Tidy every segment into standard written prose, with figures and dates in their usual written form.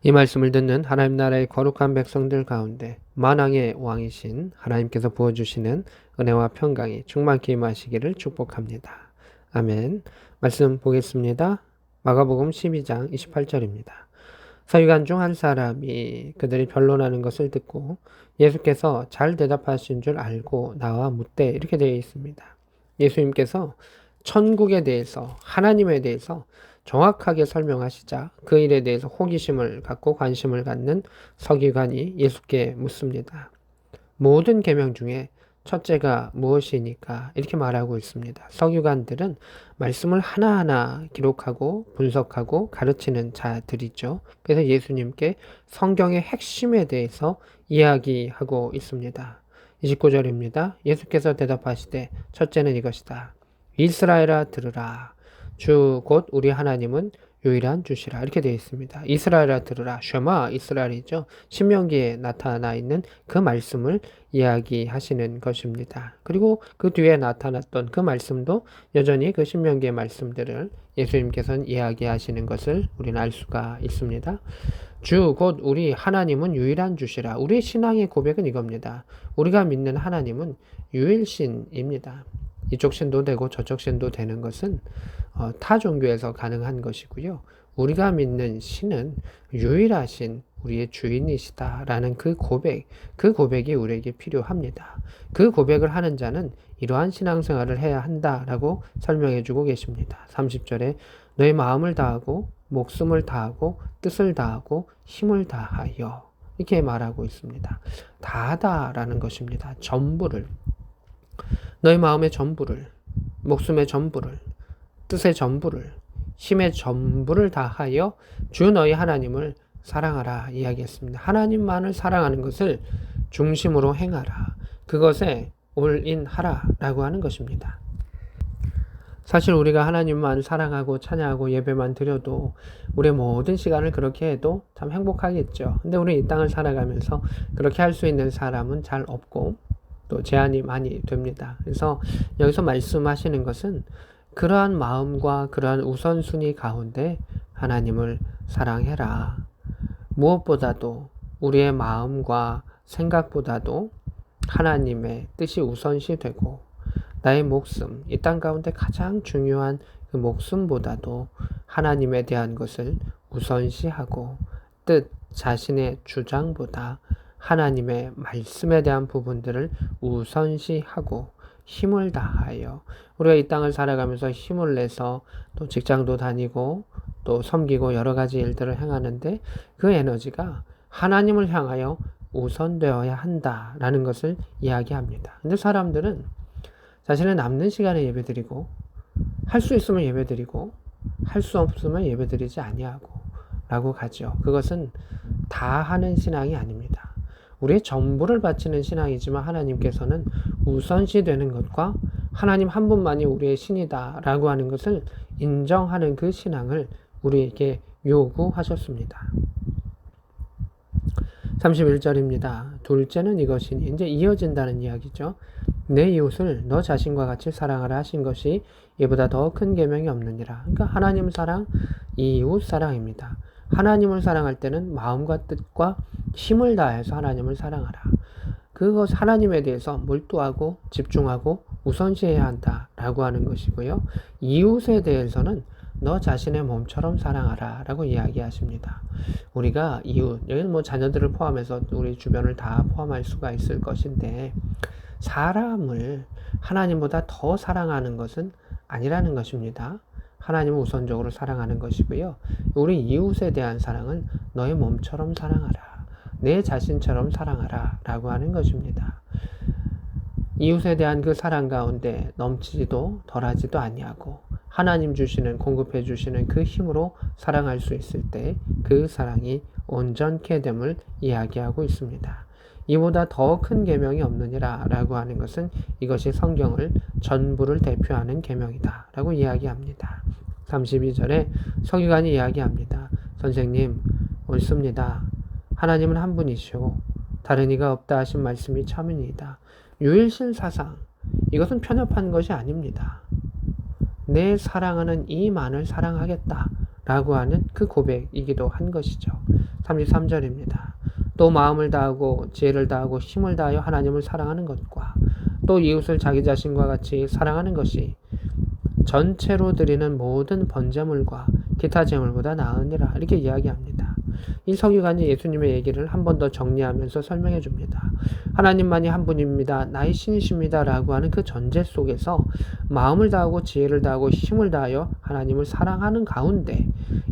이 말씀을 듣는 하나님 나라의 거룩한 백성들 가운데 만왕의 왕이신 하나님께서 부어주시는 은혜와 평강이 충만케 임하시기를 축복합니다. 아멘. 말씀 보겠습니다. 마가복음 12장 28절입니다. 서기관 중 한 사람이 그들이 변론하는 것을 듣고 예수께서 잘 대답하신 줄 알고 나와 묻되 이렇게 되어 있습니다. 예수님께서 천국에 대해서 하나님에 대해서 정확하게 설명하시자 그 일에 대해서 호기심을 갖고 관심을 갖는 서기관이 예수께 묻습니다. 모든 계명 중에 첫째가 무엇이니까 이렇게 말하고 있습니다. 서기관들은 말씀을 하나하나 기록하고 분석하고 가르치는 자들이죠. 그래서 예수님께 성경의 핵심에 대해서 이야기하고 있습니다. 29절입니다. 예수께서 대답하시되 첫째는 이것이다. 이스라엘아 들으라. 주 곧 우리 하나님은 유일한 주시라. 이렇게 되어 있습니다. 이스라엘아 들으라. 쉐마 이스라엘이죠. 신명기에 나타나 있는 그 말씀을 이야기하시는 것입니다. 그리고 그 뒤에 나타났던 그 말씀도 여전히 그 신명기의 말씀들을 예수님께서는 이야기하시는 것을 우리는 알 수가 있습니다. 주 곧 우리 하나님은 유일한 주시라. 우리의 신앙의 고백은 이겁니다. 우리가 믿는 하나님은 유일신입니다. 이쪽 신도 되고 저쪽 신도 되는 것은 타 종교에서 가능한 것이고요. 우리가 믿는 신은 유일하신 우리의 주인이시다라는 그 고백이 우리에게 필요합니다. 그 고백을 하는 자는 이러한 신앙생활을 해야 한다라고 설명해 주고 계십니다. 30절에 너의 마음을 다하고 목숨을 다하고 뜻을 다하고 힘을 다하여 이렇게 말하고 있습니다. 다하다라는 것입니다. 전부를 너의 마음의 전부를 목숨의 전부를 뜻의 전부를 힘의 전부를 다하여 주 너희 하나님을 사랑하라 이야기했습니다. 하나님만을 사랑하는 것을 중심으로 행하라. 그것에 올인하라 라고 하는 것입니다. 사실 우리가 하나님만 사랑하고 찬양하고 예배만 드려도 우리의 모든 시간을 그렇게 해도 참 행복하겠죠. 근데 우리 이 땅을 살아가면서 그렇게 할 수 있는 사람은 잘 없고 또 제한이 많이 됩니다. 그래서 여기서 말씀하시는 것은 그러한 마음과 그러한 우선순위 가운데 하나님을 사랑해라. 무엇보다도 우리의 마음과 생각보다도 하나님의 뜻이 우선시 되고 나의 목숨, 이 땅 가운데 가장 중요한 그 목숨보다도 하나님에 대한 것을 우선시하고 뜻, 자신의 주장보다 하나님의 말씀에 대한 부분들을 우선시하고 힘을 다하여 우리가 이 땅을 살아가면서 힘을 내서 또 직장도 다니고 또 섬기고 여러 가지 일들을 행하는데 그 에너지가 하나님을 향하여 우선되어야 한다라는 것을 이야기합니다. 근데 사람들은 자신의 남는 시간에 예배드리고 할 수 있으면 예배드리고 할 수 없으면 예배드리지 아니하고 라고 가죠. 그것은 다 하는 신앙이 아닙니다. 우리의 전부를 바치는 신앙이지만 하나님께서는 우선시 되는 것과 하나님 한 분만이 우리의 신이다 라고 하는 것을 인정하는 그 신앙을 우리에게 요구하셨습니다. 31절입니다. 둘째는 이것이니 이제 이어진다는 이야기죠. 내 이웃을 너 자신과 같이 사랑하라 하신 것이 이보다 더 큰 계명이 없느니라. 그러니까 하나님 사랑, 이웃 사랑입니다. 하나님을 사랑할 때는 마음과 뜻과 힘을 다해서 하나님을 사랑하라. 그것 하나님에 대해서 몰두하고 집중하고 우선시해야 한다라고 하는 것이고요. 이웃에 대해서는 너 자신의 몸처럼 사랑하라 라고 이야기하십니다. 우리가 이웃, 여기는 뭐 자녀들을 포함해서 우리 주변을 다 포함할 수가 있을 것인데 사람을 하나님보다 더 사랑하는 것은 아니라는 것입니다. 하나님을 우선적으로 사랑하는 것이고요. 우리 이웃에 대한 사랑은 너의 몸처럼 사랑하라. 내 자신처럼 사랑하라 라고 하는 것입니다. 이웃에 대한 그 사랑 가운데 넘치지도 덜하지도 아니하고 하나님 주시는 공급해 주시는 그 힘으로 사랑할 수 있을 때 그 사랑이 온전케 됨을 이야기하고 있습니다. 이보다 더 큰 계명이 없느니라 라고 하는 것은 이것이 성경을 전부를 대표하는 계명이다 라고 이야기합니다. 32절에 서기관이 이야기합니다. 선생님 옳습니다. 하나님은 한 분이시오. 다른 이가 없다 하신 말씀이 참이니이다. 유일신 사상, 이것은 편협한 것이 아닙니다. 내 사랑하는 이만을 사랑하겠다 라고 하는 그 고백이기도 한 것이죠. 33절입니다. 또 마음을 다하고 지혜를 다하고 힘을 다하여 하나님을 사랑하는 것과 또 이웃을 자기 자신과 같이 사랑하는 것이 전체로 드리는 모든 번제물과 기타 제물보다 나으니라. 이렇게 이야기합니다. 이 서기관이 예수님의 얘기를 한 번 더 정리하면서 설명해 줍니다. 하나님만이 한 분입니다. 나의 신이십니다. 라고 하는 그 전제 속에서 마음을 다하고 지혜를 다하고 힘을 다하여 하나님을 사랑하는 가운데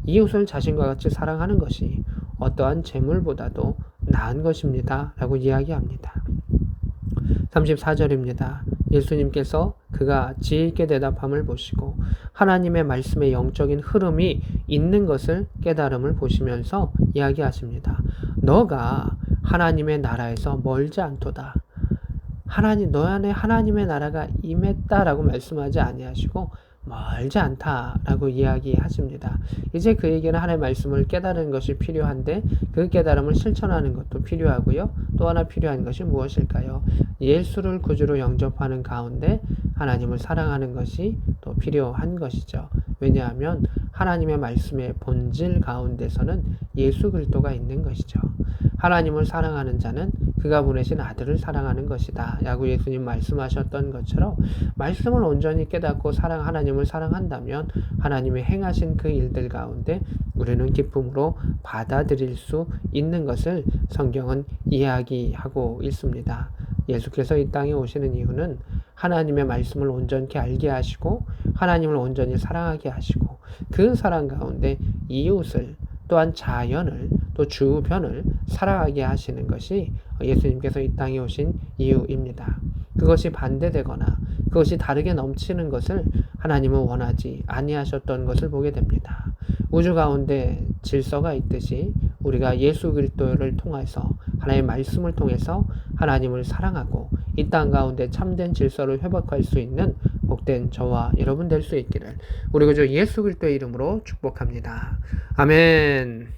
이웃을 자신과 같이 사랑하는 것이 어떠한 제물보다도 나은 것입니다. 라고 이야기합니다. 34절입니다. 예수님께서 그가 지혜 있게 대답함을 보시고 하나님의 말씀의 영적인 흐름이 있는 것을 깨달음을 보시면서 이야기하십니다. 너가 하나님의 나라에서 멀지 않도다. 너 안에 하나님의 나라가 임했다라고 말씀하지 아니하시고 멀지 않다라고 이야기하십니다. 이제 그에게는 하나님의 말씀을 깨달은 것이 필요한데 그 깨달음을 실천하는 것도 필요하고요. 또 하나 필요한 것이 무엇일까요? 예수를 구주로 영접하는 가운데 하나님을 사랑하는 것이 또 필요한 것이죠. 왜냐하면 하나님의 말씀의 본질 가운데서는 예수 그리스도가 있는 것이죠. 하나님을 사랑하는 자는 그가 보내신 아들을 사랑하는 것이다. 라고 예수님 말씀하셨던 것처럼 말씀을 온전히 깨닫고 하나님을 사랑한다면 하나님의 행하신 그 일들 가운데 우리는 기쁨으로 받아들일 수 있는 것을 성경은 이야기하고 있습니다. 예수께서 이 땅에 오시는 이유는 하나님의 말씀을 온전히 알게 하시고 하나님을 온전히 사랑하게 하시고 그 사랑 가운데 이웃을 또한 자연을 또 주변을 사랑하게 하시는 것이 예수님께서 이 땅에 오신 이유입니다. 그것이 반대되거나 그것이 다르게 넘치는 것을 하나님은 원하지 아니하셨던 것을 보게 됩니다. 우주 가운데 질서가 있듯이 우리가 예수 그리스도를 통해서 하나님의 말씀을 통해서 하나님을 사랑하고 이 땅 가운데 참된 질서를 회복할 수 있는 복된 저와 여러분 될 수 있기를 우리 구주 예수 그리스도의 이름으로 축복합니다. 아멘.